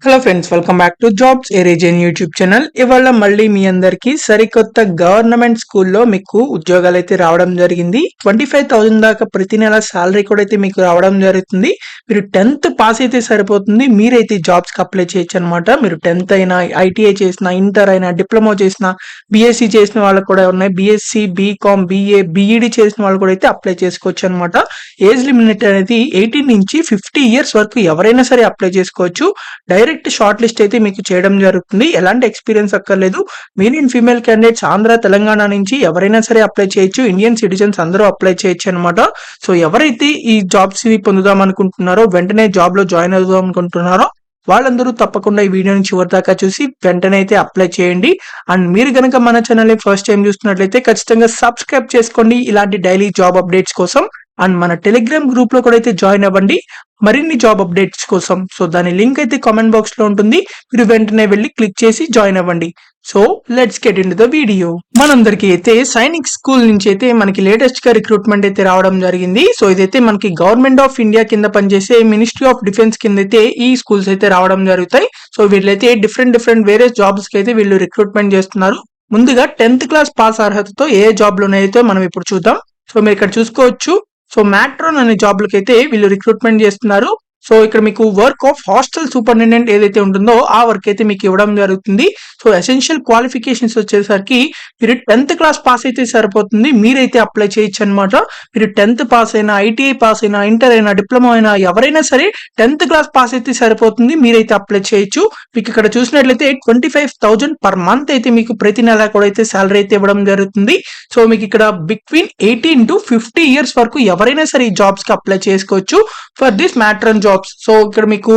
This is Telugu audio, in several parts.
Hello friends, welcome back to jobs ఏరేజన్ యూట్యూబ్ ఛానల్. ఇవాళ మళ్ళీ మీ అందరికి సరికొత్త గవర్నమెంట్ స్కూల్లో మీకు ఉద్యోగాలు అయితే రావడం జరిగింది. 25,000 దాకా ప్రతి నెల సాలరీ కూడా అయితే మీకు రావడం జరుగుతుంది. మీరు 10th పాస్ అయితే సరిపోతుంది, మీరైతే జాబ్స్ కి అప్లై చేయొచ్చు అనమాట. మీరు 10th అయినా, ఐటీఐ చేసిన, ఇంటర్ అయినా, డిప్లొమా చేసిన, బీఎస్సీ చేసిన వాళ్ళకు కూడా ఉన్నాయి. బీఎస్సీ, బీకామ్, బీఏ, బీఈడి చేసిన వాళ్ళు కూడా అయితే అప్లై చేసుకోవచ్చు అనమాట. ఏజ్ లిమిట్ అనేది 18 నుంచి 50 ఇయర్స్ వరకు ఎవరైనా సరే అప్లై చేసుకోవచ్చు. డైరెక్ట్ షార్ట్ లిస్ట్ అయితే మీకు చేయడం జరుగుతుంది. ఎలాంటి ఎక్స్పీరియన్స్ అక్కర్లేదు. Male and female candidates Andhra, Telangana నుంచి ఎవరైనా సరే అప్లై చేయొచ్చు. ఇండియన్ సిటిజన్స్ అందరూ అప్లై చేయొచ్చు అనమాట. సో ఎవరైతే ఈ జాబ్స్ పొందుదాం అనుకుంటున్నారో, వెంటనే జాబ్ లో జాయిన్ అవుదాం అనుకుంటున్నారో వాళ్ళందరూ తప్పకుండా ఈ వీడియోని చివరి దాకా చూసి వెంటనే అయితే అప్లై చేయండి. అండ్ మీరు గనక మన ఛానల్ ఫస్ట్ టైం చూస్తున్నట్లయితే ఖచ్చితంగా సబ్స్క్రైబ్ చేసుకోండి ఇలాంటి డైలీ జాబ్ అప్డేట్స్ కోసం. అండ్ మన టెలిగ్రామ్ గ్రూప్ లో కూడా అయితే జాయిన్ అవ్వండి మరిన్ని జాబ్ అప్డేట్స్ కోసం. సో దాని లింక్ అయితే కామెంట్ బాక్స్ లో ఉంటుంది, మీరు వెంటనే వెళ్ళి క్లిక్ చేసి జాయిన్ అవ్వండి. So let's get in to the video. మనందరికీ అయితే సైనిక్ స్కూల్ నుంచి అయితే మనకి లేటెస్ట్ గా రిక్రూట్మెంట్ అయితే రావడం జరిగింది. సో ఇదైతే మనకి గవర్నమెంట్ ఆఫ్ ఇండియా కింద పనిచేసే మినిస్ట్రీ ఆఫ్ డిఫెన్స్ కింద అయితే ఈ స్కూల్స్ అయితే రావడం జరుగుతాయి. సో వీళ్ళైతే డిఫరెంట్ వేరే జాబ్స్ కి అయితే వీళ్ళు రిక్రూట్మెంట్ చేస్తున్నారు. ముందుగా 10th క్లాస్ పాస్ అర్హతతో ఏ జాబ్ లోనైతే మనం ఇప్పుడు చూద్దాం. సో మీరు ఇక్కడ చూసుకోవచ్చు. సో మ్యాట్రోన్ అనే జాబ్లకి అయితే వీళ్ళు రిక్రూట్మెంట్ చేస్తున్నారు. సో ఇక్కడ మీకు వర్క్ ఆఫ్ హాస్టల్ సూపరింటెండెంట్ ఏదైతే ఉంటుందో ఆ వర్క్ అయితే మీకు ఇవ్వడం జరుగుతుంది. సో ఎసెన్షియల్ క్వాలిఫికేషన్స్ వచ్చేసరికి మీరు 10th క్లాస్ పాస్ అయితే సరిపోతుంది, మీరైతే అప్లై చేయొచ్చు అనమాట. మీరు 10th పాస్ అయినా, ఐటీఐ పాస్ అయినా, ఇంటర్ అయినా, డిప్లొమా అయినా ఎవరైనా సరే 10th క్లాస్ పాస్ అయితే సరిపోతుంది, మీరైతే అప్లై చేయొచ్చు. మీకు ఇక్కడ చూసినట్లయితే 25,000 పర్ మంత్ అయితే మీకు ప్రతి నెల కూడా అయితే సాలరీ అయితే ఇవ్వడం జరుగుతుంది. సో మీకు ఇక్కడ బిట్వీన్ 18 to 50 ఇయర్స్ వరకు ఎవరైనా సరే ఈ జాబ్స్ కి అప్లై చేసుకోవచ్చు for this matron jobs. So ఇక్కడ మీకు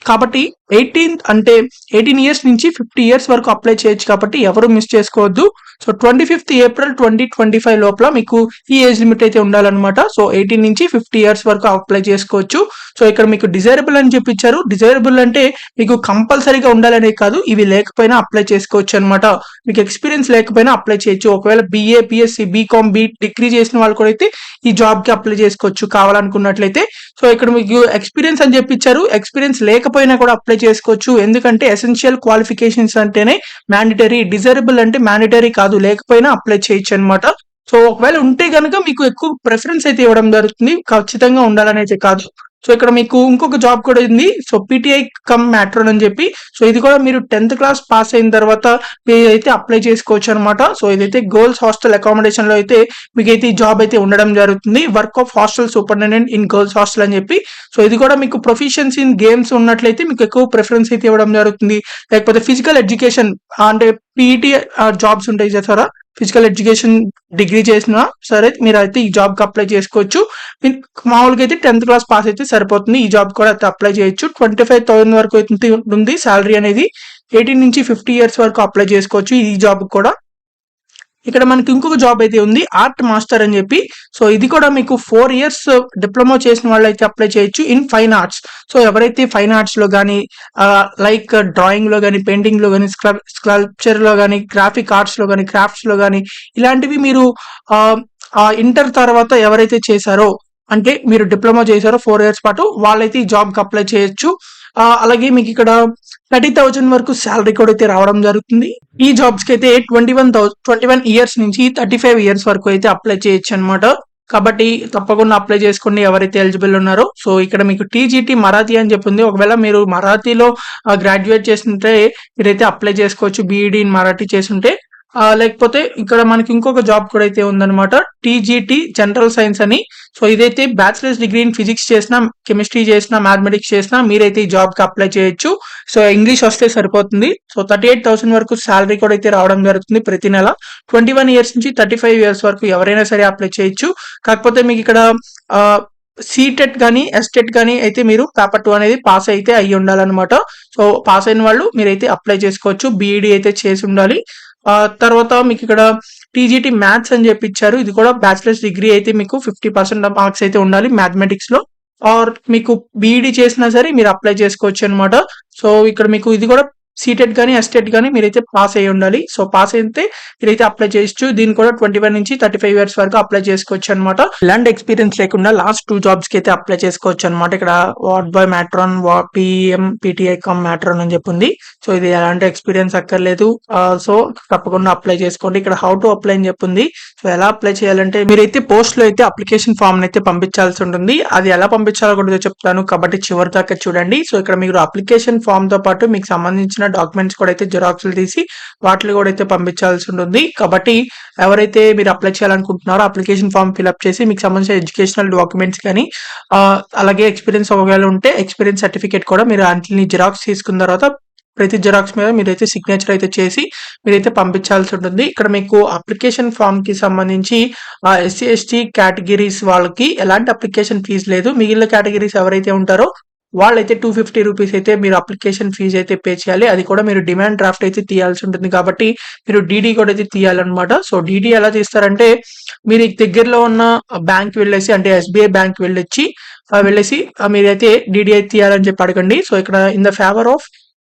కాబట్టి 18 ఇయర్స్ నుంచి 50 ఇయర్స్ వరకు అప్లై చేయొచ్చు, కాబట్టి ఎవరు మిస్ చేసుకోవద్దు. సో 25th ఏప్రిల్ 2025 లోపల మీకు ఈ ఏజ్ లిమిట్ అయితే ఉండాలన్నమాట. సో 18 నుంచి 50 ఇయర్స్ వరకు అప్లై చేసుకోవచ్చు. సో ఇక్కడ మీకు డిజైరబుల్ అని చెప్పించారు. డిజైరబుల్ అంటే మీకు కంపల్సరీగా ఉండాలనే కాదు, ఇవి లేకపోయినా అప్లై చేసుకోవచ్చు అనమాట. మీకు ఎక్స్పీరియన్స్ లేకపోయినా అప్లై చేయొచ్చు. ఒకవేళ బీఏ, బిఎస్సి, బీకామ్, డిగ్రీ చేసిన వాళ్ళు కూడా అయితే ఈ జాబ్ కి అప్లై చేసుకోవచ్చు కావాలనుకున్నట్లయితే. సో ఇక్కడ మీకు ఎక్స్పీరియన్స్ అని చెప్పించారు. ఎక్స్పీరియన్స్ లేకపోయినా కూడా అప్లై చేసుకోవచ్చు, ఎందుకంటే ఎసెన్షియల్ క్వాలిఫికేషన్స్ అంటేనే మ్యాండేటరీ. డిజైరబుల్ అంటే మ్యాండేటరీ కాదు, లేకపోయినా అప్లై చేయొచ్చు అనమాట. సో ఒకవేళ ఉంటే కనుక మీకు ఎక్కువ ప్రిఫరెన్స్ అయితే ఇవ్వడం జరుగుతుంది, ఖచ్చితంగా ఉండాలని అయితే కాదు. సో ఇక్కడ మీకు ఇంకొక జాబ్ కూడా ఉంది. సో పీటీఐ కమ్ మ్యాట్రోన్ అని చెప్పి. సో ఇది కూడా మీరు 10th క్లాస్ పాస్ అయిన తర్వాత అయితే అప్లై చేసుకోవచ్చు అనమాట. సో ఇదైతే గర్ల్స్ హాస్టల్ అకామిడేషన్ లో అయితే మీకైతే ఈ జాబ్ అయితే ఉండడం జరుగుతుంది. Work of hostel superintendent in girls hostel అని చెప్పి. సో ఇది కూడా మీకు ప్రొఫిషియన్సీ ఇన్ గేమ్స్ ఉన్నట్లయితే మీకు ఎక్కువ ప్రిఫరెన్స్ అయితే ఇవ్వడం జరుగుతుంది. లేకపోతే ఫిజికల్ ఎడ్యుకేషన్ అంటే పీఈటీ జాబ్స్ ఉంటాయి చేస్తారా, ఫిజికల్ ఎడ్యుకేషన్ డిగ్రీ చేసినా సరే మీరు అయితే ఈ జాబ్ కి అప్లై చేసుకోవచ్చు. మామూలుగా అయితే 10th క్లాస్ పాస్ అయితే సరిపోతుంది, ఈ జాబ్ కూడా అయితే అప్లై చేయొచ్చు. 25,000 వరకు అయితే ఉంటుంది సాలరీ అనేది. 18 నుంచి 50 ఇయర్స్ వరకు అప్లై చేసుకోవచ్చు ఈ జాబ్ కూడా. ఇక్కడ మనకి ఇంకొక జాబ్ అయితే ఉంది, ఆర్ట్ మాస్టర్ అని చెప్పి. సో ఇది కూడా మీకు 4 ఇయర్స్ డిప్లొమా చేసిన వాళ్ళు అయితే అప్లై చేయొచ్చు ఇన్ ఫైన్ ఆర్ట్స్. సో ఎవరైతే ఫైన్ ఆర్ట్స్ లో కానీ, లైక్ డ్రాయింగ్ లో కానీ, పెయింటింగ్ లో కానీ, స్కల్ప్చర్ లో కానీ, గ్రాఫిక్ ఆర్ట్స్ లో కానీ, క్రాఫ్ట్స్ లో కానీ ఇలాంటివి మీరు ఇంటర్ తర్వాత ఎవరైతే చేశారో, అంటే మీరు డిప్లొమా చేశారో 4 ఇయర్స్ పాటు, వాళ్ళైతే ఈ జాబ్ కి అప్లై చేయొచ్చు. అలాగే మీకు ఇక్కడ 30,000 వరకు శాలరీ కూడా అయితే రావడం జరుగుతుంది. ఈ జాబ్స్ కి అయితే 21 ఇయర్స్ నుంచి 35 ఇయర్స్ వరకు అయితే అప్లై చేయొచ్చు అనమాట. కాబట్టి తప్పకుండా అప్లై చేసుకోండి ఎవరైతే ఎలిజిబుల్ ఉన్నారో. సో ఇక్కడ మీకు టీజీటీ మరాఠీ అని చెప్పింది. ఒకవేళ మీరు మరాఠీలో గ్రాడ్యుయేట్ చేస్తుంటే మీరైతే అప్లై చేసుకోవచ్చు, బీఈడి ఇన్ మరాఠీ చేస్తుంటే. లేకపోతే ఇక్కడ మనకి ఇంకొక జాబ్ కూడా అయితే ఉందన్నమాట, టీజీటీ జనరల్ సైన్స్ అని. సో ఇదైతే బ్యాచిలర్స్ డిగ్రీ ఇన్ ఫిజిక్స్ చేసినా, కెమిస్ట్రీ చేసినా, మ్యాథమెటిక్స్ చేసినా మీరైతే ఈ జాబ్ కి అప్లై చేయొచ్చు. సో ఇంగ్లీష్ వస్తే సరిపోతుంది. సో 38,000 వరకు శాలరీ కూడా అయితే రావడం జరుగుతుంది ప్రతి నెల. 21 ఇయర్స్ నుంచి 35 ఇయర్స్ వరకు ఎవరైనా సరే అప్లై చేయొచ్చు. కాకపోతే మీకు ఇక్కడ సీటెట్ కానీ, ఎస్టెట్ కానీ అయితే మీరు పేపర్ 2 అనేది పాస్ అయితే అయ్యి ఉండాలన్నమాట. సో పాస్ అయిన వాళ్ళు మీరైతే అప్లై చేసుకోవచ్చు, బీఈడి అయితే చేసి ఉండాలి. తర్వాత మీకు ఇక్కడ టీజీటీ మ్యాథ్స్ అని చెప్పి ఇచ్చారు. ఇది కూడా బ్యాచిలర్స్ డిగ్రీ అయితే మీకు 50% మార్క్స్ అయితే ఉండాలి మ్యాథమెటిక్స్ లో. ఆర్ మీకు బీఈడి చేసినా సరే మీరు అప్లై చేసుకోవచ్చు అనమాట. సో ఇక్కడ మీకు ఇది కూడా సీటెట్ గానీ, ఎస్టెట్ గానీ మీరైతే పాస్ అయ్యి ఉండాలి. సో, పాస్ అయితే మీరైతే అప్లై చేయొచ్చు. దీన్ని కూడా 21 నుంచి 35 ఇయర్స్ వరకు అప్లై చేసుకోవచ్చనమాట. ఎలాంటి ఎక్స్‌పీరియన్స్ లేకుండా లాస్ట్ 2 జాబ్స్‌కి అయితే అప్లై చేసుకోవచ్చనమాట. ఇక్కడ ward boy matron, PM, PTI come matron అని చెప్పి ఉంది. సో, ఇది ఎలాంటి ఎక్స్‌పీరియన్స్ అక్కర్లేదు. సో, తప్పకుండా అప్లై చేసుకోండి. ఇక్కడ హౌ టు అప్లై అని చెప్పి ఉంది. సో, ఎలా అప్లై చేయాలంటే మీరైతే పోస్ట్‌లో అయితే అప్లికేషన్ ఫామ్‌ని అయితే పంపించాల్సి ఉంటుంది. అది ఎలా పంపించాలో కూడా చెప్తాను కాబట్టి చివరి దాకా చూడండి. సో, ఇక్కడ మీరు అప్లికేషన్ ఫామ్‌తో పాటు మీకు సంబంధించిన డాక్యుమెంట్స్ కూడా అయితే జిరాక్స్‌లు తీసి వాటిని కూడా అయితే పంపించాల్సి ఉంటుంది. కాబట్టి ఎవరైతే మీరు అప్లై చేయాలనుకుంటున్నారో అప్లికేషన్ ఫామ్ ఫిల్అప్ చేసి మీకు సంబంధించిన ఎడ్యుకేషనల్ డాక్యుమెంట్స్ కానీ అలాగే ఎక్స్‌పీరియన్స్ ఒకవేళ ఉంటే ఎక్స్‌పీరియన్స్ సర్టిఫికేట్ కూడా మీరు ఆటిని జిరాక్స్ తీసుకున్న తర్వాత ప్రతి జిరాక్స్ మీద మీరైతే సిగ్నేచర్ అయితే చేసి మీరైతే పంపించాల్సి ఉంటుంది. ఇక్కడ మీకు అప్లికేషన్ ఫామ్‌కి సంబంధించి ఎస్సీ, ఎస్టీ కేటగిరీస్ వాళ్ళకి ఎలాంటి అప్లికేషన్ ఫీజ్ లేదు. మిగిలిన కేటగిరీస్ ఎవరైతే ఉంటారో వాళ్ళైతే 250 రూపీస్ అయితే మీరు అప్లికేషన్ ఫీజ్ అయితే పే చేయాలి. అది కూడా మీరు డిమాండ్ డ్రాఫ్ట్ అయితే తీయాల్సి ఉంటుంది. కాబట్టి మీరు డీడీ కూడా అయితే తీయాలన్నమాట. సో, డీడీ ఎలా తీస్తారంటే మీరు దగ్గరలో ఉన్న బ్యాంక్ వెళ్ళేసి అంటే ఎస్బీఐ బ్యాంక్ వెళ్ళేసి మీరైతే డీడీ అయితే తీయాలని చెప్పి అడగండి. సో, ఇక్కడ in the favour of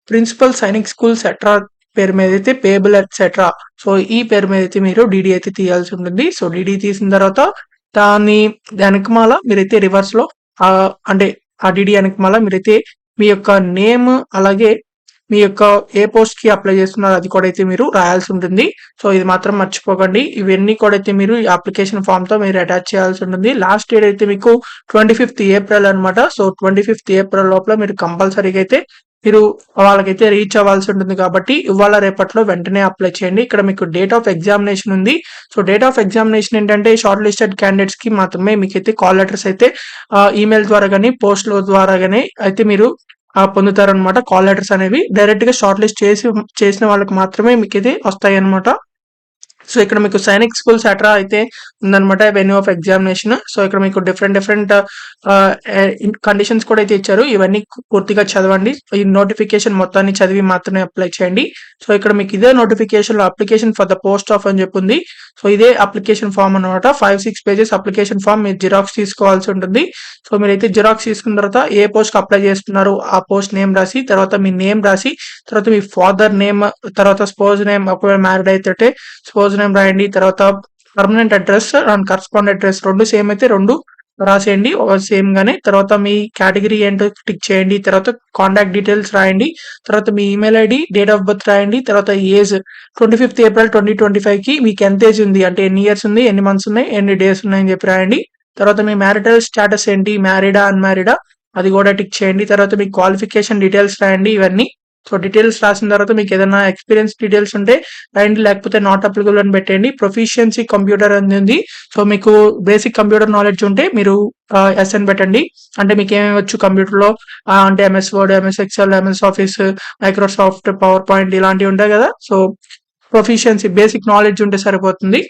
principal Sainik school Satara పేరు మీద అయితే పేబుల్ ఎట్సెట్రా. సో, ఈ పేరు మీద అయితే మీరు డీడీ అయితే తీయాల్సి ఉంటుంది. సో, డీడీ తీసిన తర్వాత దాని వెనకమాల మీరైతే రివర్స్ లో అంటే ఆ డీడీ వెనకమాల మీరైతే మీ యొక్క నేమ్ అలాగే మీ యొక్క ఏ పోస్ట్ కి అప్లై చేస్తున్నారో అది కూడా అయితే మీరు రాయాల్సి ఉంటుంది. సో, ఇది మాత్రం మర్చిపోకండి. ఇవన్నీ కూడా అయితే మీరు అప్లికేషన్ ఫామ్ తో మీరు అటాచ్ చేయాల్సి ఉంటుంది. లాస్ట్ డేట్ అయితే మీకు 25th ఏప్రిల్ అనమాట. సో, 25th ఏప్రిల్ లోపల మీరు కంపల్సరీగా అయితే మీరు వాళ్ళకైతే రీచ్ అవ్వాల్సి ఉంటుంది. కాబట్టి ఇవాళ రేపట్లో వెంటనే అప్లై చేయండి. ఇక్కడ మీకు డేట్ ఆఫ్ ఎగ్జామినేషన్ ఉంది. సో, డేట్ ఆఫ్ ఎగ్జామినేషన్ ఏంటంటే షార్ట్ లిస్టెడ్ క్యాండిడేట్స్ కి మాత్రమే మీకైతే కాల్ లెటర్స్ అయితే ఈమెయిల్ ద్వారా గానీ పోస్ట్ లో ద్వారా గానీ అయితే మీరు పొందుతారనమాట. కాల్ లెటర్స్ అనేవి డైరెక్ట్ గా షార్ట్ లిస్ట్ చేసిన వాళ్ళకి మాత్రమే మీకైతే వస్తాయి అనమాట. సో, ఇక్కడ మీకు సైనిక్ స్కూల్ సెట్రా అయితే ఉందన్నమాట వెన్యూ ఆఫ్ ఎగ్జామినేషన్. సో, ఇక్కడ మీకు డిఫరెంట్ కండిషన్స్ కూడా అయితే ఇచ్చారు. ఇవన్నీ పూర్తిగా చదవండి. ఈ నోటిఫికేషన్ మొత్తాన్ని చదివి మాత్రమే అప్లై చేయండి. సో, ఇక్కడ మీకు ఇదే నోటిఫికేషన్ లో application for the post of అని చెప్పి ఉంది. సో, ఇదే అప్లికేషన్ ఫామ్ అనమాట. 5-6 పేజెస్ అప్లికేషన్ ఫామ్ మీరు జిరాక్స్ తీసుకోవాల్సి ఉంటుంది. సో, మీరైతే జిరాక్స్ తీసుకున్న తర్వాత ఏ పోస్ట్ కి అప్లై చేస్తున్నారు ఆ పోస్ట్ నేమ్ రాసి తర్వాత మీ నేమ్ రాసి తర్వాత మీ ఫాదర్ నేమ్ తర్వాత స్పోజ్ నేమ్ ఒకవేళ మ్యారీడ్ అయితే స్పోజ్ నేమ్ రాయండి. తర్వాత permanent address and correspond address 2 same అయితే 2 రాసేయండి సేమ్ గానే. తర్వాత మీ కేటగిరీ ఏంటో టిక్ చేయండి. తర్వాత కాంటాక్ట్ డీటెయిల్స్ రాయండి. తర్వాత మీ email ID date of birth రాయండి. తర్వాత ఏజ్ 25th ఏప్రిల్ 2025 కి మీకు ఎంత ఏజ్ ఉంది అంటే ఎన్ని ఇయర్స్ ఉంది, ఎన్ని మంత్స్ ఉన్నాయి, ఎన్ని డేస్ ఉన్నాయని చెప్పి రాయండి. తర్వాత మీ మ్యారిటల్ స్టేటస్ ఏంటి, మ్యారీడా అన్మ్యారీడా అది కూడా టిక్ చేయండి. తర్వాత మీ క్వాలిఫికేషన్ డీటెయిల్స్ రాయండి ఇవన్నీ. సో, డీటెయిల్స్ రాసిన తర్వాత మీకు ఏదైనా ఎక్స్పీరియన్స్ డీటెయిల్స్ ఉంటే రాయండి. లేకపోతే నాట్ అప్లికబుల్ అని పెట్టండి. ప్రొఫిషియన్సీ కంప్యూటర్ అని ఉంది. సో, మీకు బేసిక్ కంప్యూటర్ నాలెడ్జ్ ఉంటే మీరు ఎస్ అని పెట్టండి. అంటే మీకు ఏమేమి వచ్చు కంప్యూటర్ లో అంటే MS word, MS Excel, MS office, Microsoft power point ఇలాంటివి ఉంటాయి కదా. సో, ప్రొఫిషియన్సీ బేసిక్ నాలెడ్జ్ ఉంటే సరిపోతుంది.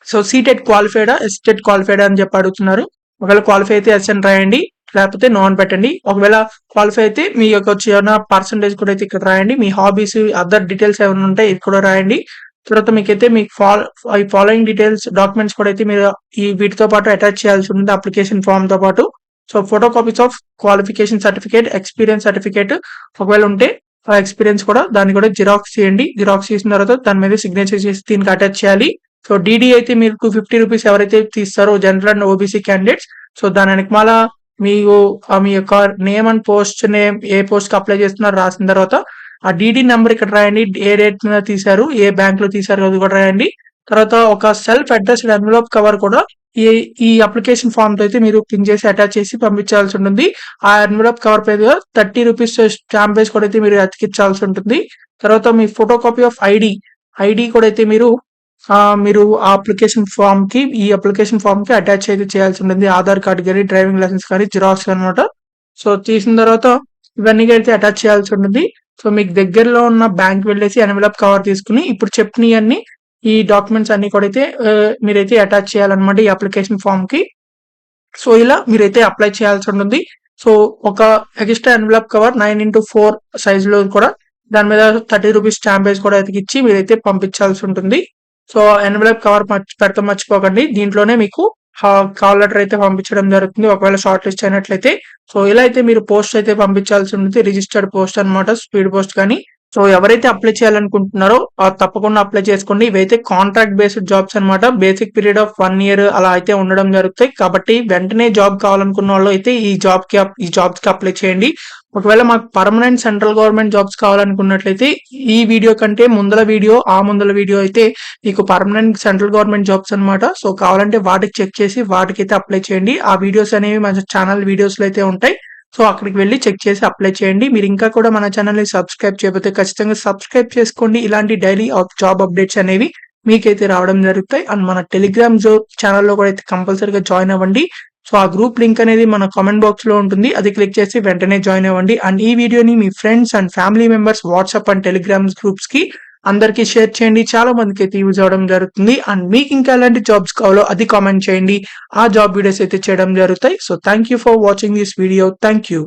సో, సీటెట్ క్వాలిఫైడా ఎస్టెట్ క్వాలిఫైడా అని చెప్పి అడుగుతున్నారు. ఒకవేళ క్వాలిఫై అయితే ఎస్ అని రాయండి. లేకపోతే నో అని పెట్టండి. ఒకవేళ క్వాలిఫై అయితే మీ యొక్క వచ్చిన పర్సంటేజ్ కూడా అయితే ఇక్కడ రాయండి. మీ హాబీస్ అదర్ డీటెయిల్స్ ఏమైనా ఉంటే ఇది కూడా రాయండి. తర్వాత మీకైతే మీకు ఈ ఫాలోయింగ్ డీటెయిల్స్ డాక్యుమెంట్స్ కూడా అయితే మీరు వీటితో పాటు అటాచ్ చేయాల్సి ఉంటుంది అప్లికేషన్ ఫామ్ తో పాటు. So, photo copies of qualification certificate, experience certificate ఒకవేళ ఉంటే ఆ ఎక్స్పీరియన్స్ కూడా దాన్ని కూడా జిరాక్స్ చేయండి. జిరాక్స్ చేసిన తర్వాత దాని మీద సిగ్నేచర్ చేసి దీనికి అటాచ్ చేయాలి. సో, డీడీ అయితే మీరు 250 రూపీస్ ఎవరైతే తీస్తారో general and OBC candidates. So, దాని వెనకమాల మీకు మీ యొక్క నేమ్ అండ్ పోస్ట్ నేమ్ ఏ పోస్ట్ కి అప్లై చేస్తున్నారో రాసిన తర్వాత ఆ డీడీ నెంబర్ ఇక్కడ రాయండి. ఏ రేట్ మీద తీశారు, ఏ బ్యాంక్ లో తీశారు అది కూడా రాయండి. తర్వాత ఒక సెల్ఫ్ అడ్రస్డ్ ఎన్వలప్ కవర్ కూడా ఈ అప్లికేషన్ ఫామ్ తో అయితే మీరు పిన్ చేసి అటాచ్ చేసి పంపించాల్సి ఉంటుంది. ఆ ఎన్వలప్ కవర్ పైన 30 రూపీస్ స్టాంప్ వేసి కూడా అయితే మీరు అతికించాల్సి ఉంటుంది. తర్వాత మీ ఫోటో కాపీ ఆఫ్ ఐడి కూడా అయితే మీరు ఆ అప్లికేషన్ ఫామ్ కి ఈ అప్లికేషన్ ఫామ్ కి అటాచ్ అయితే చేయాల్సి ఉంటుంది. ఆధార్ కార్డ్ కానీ డ్రైవింగ్ లైసెన్స్ కానీ జిరాక్స్ అనమాట. సో, తీసిన తర్వాత ఇవన్నీ అయితే అటాచ్ చేయాల్సి ఉంటుంది. సో, మీకు దగ్గరలో ఉన్న బ్యాంక్ వెళ్ళేసి ఎన్వలప్ కవర్ తీసుకుని ఇప్పుడు చెప్పినవన్నీ ఈ డాక్యుమెంట్స్ అన్ని కూడా అయితే మీరైతే అటాచ్ చేయాలన్నమాట ఈ అప్లికేషన్ ఫామ్ కి. సో, ఇలా మీరైతే అప్లై చేయాల్సి ఉంటుంది. సో, ఒక extra envelope cover 9x4 size లో కూడా దాని మీద 30 రూపీస్ స్టాంప్ వేసి కూడా అతికిచ్చి మీరైతే పంపించాల్సి ఉంటుంది. సో, ఎన్వలప్ కవర్ పెడతాం మర్చిపోకండి. దీంట్లోనే మీకు కాల్ లెటర్ అయితే పంపించడం జరుగుతుంది ఒకవేళ షార్ట్ లిస్ట్ అయినట్లయితే. సో, ఇలా అయితే మీరు పోస్ట్ అయితే పంపించాల్సి ఉంటుంది. రిజిస్టర్డ్ పోస్ట్ అనమాట, స్పీడ్ పోస్ట్ కానీ సో ఎవరైతే అప్లై చేయాలనుకుంటున్నారో తప్పకుండా అప్లై చేసుకోండి. ఇవైతే కాంట్రాక్ట్ బేస్డ్ జాబ్స్ అన్నమాట. బేసిక్ పీరియడ్ ఆఫ్ 1 ఇయర్ అలా అయితే ఉండడం జరుగుతాయి. కాబట్టి వెంటనే జాబ్ కావాలనుకున్న వాళ్ళు అయితే ఈ జాబ్స్ కి అప్లై చేయండి. ఒకవేళ మాకు పర్మనెంట్ సెంట్రల్ గవర్నమెంట్ జాబ్స్ కావాలనుకున్నట్లయితే ఈ వీడియో కంటే ముందల వీడియో అయితే మీకు పర్మనెంట్ సెంట్రల్ గవర్నమెంట్ జాబ్స్ అన్నమాట. సో కావాలంటే వాటికి చెక్ చేసి వాటికైతే అప్లై చేయండి. ఆ వీడియోస్ అనేవి మన ఛానల్ వీడియోస్ లో అయితే ఉంటాయి. సో అక్కడికి వెళ్లి చెక్ చేసి అప్లై చేయండి. మీరు ఇంకా కూడా మన ఛానల్ ని సబ్స్క్రైబ్ చేయకపోతే ఖచ్చితంగా సబ్స్క్రైబ్ చేసుకోండి. ఇలాంటి డైలీ జాబ్ అప్డేట్స్ అనేవి మీకైతే రావడం జరుగుతాయి. అండ్ మన టెలిగ్రామ్ ఛానల్లో కూడా అయితే కంపల్సరీగా జాయిన్ అవ్వండి. సో ఆ గ్రూప్ లింక్ అనేది మన కామెంట్ బాక్స్ లో ఉంటుంది. అది క్లిక్ చేసి వెంటనే జాయిన్ అవ్వండి. అండ్ ఈ వీడియోని మీ friends and family members WhatsApp and Telegram groups కి అందరికీ షేర్ చేయండి. చాలా మందికి అయితే యూజ్ అవడం జరుగుతుంది. అండ్ మీకు ఇంకా ఎలాంటి జాబ్స్ కావాలో అది కామెంట్ చేయండి. ఆ జాబ్ వీడియోస్ అయితే చేయడం జరుగుతాయి. So thank you for watching this video. Thank you.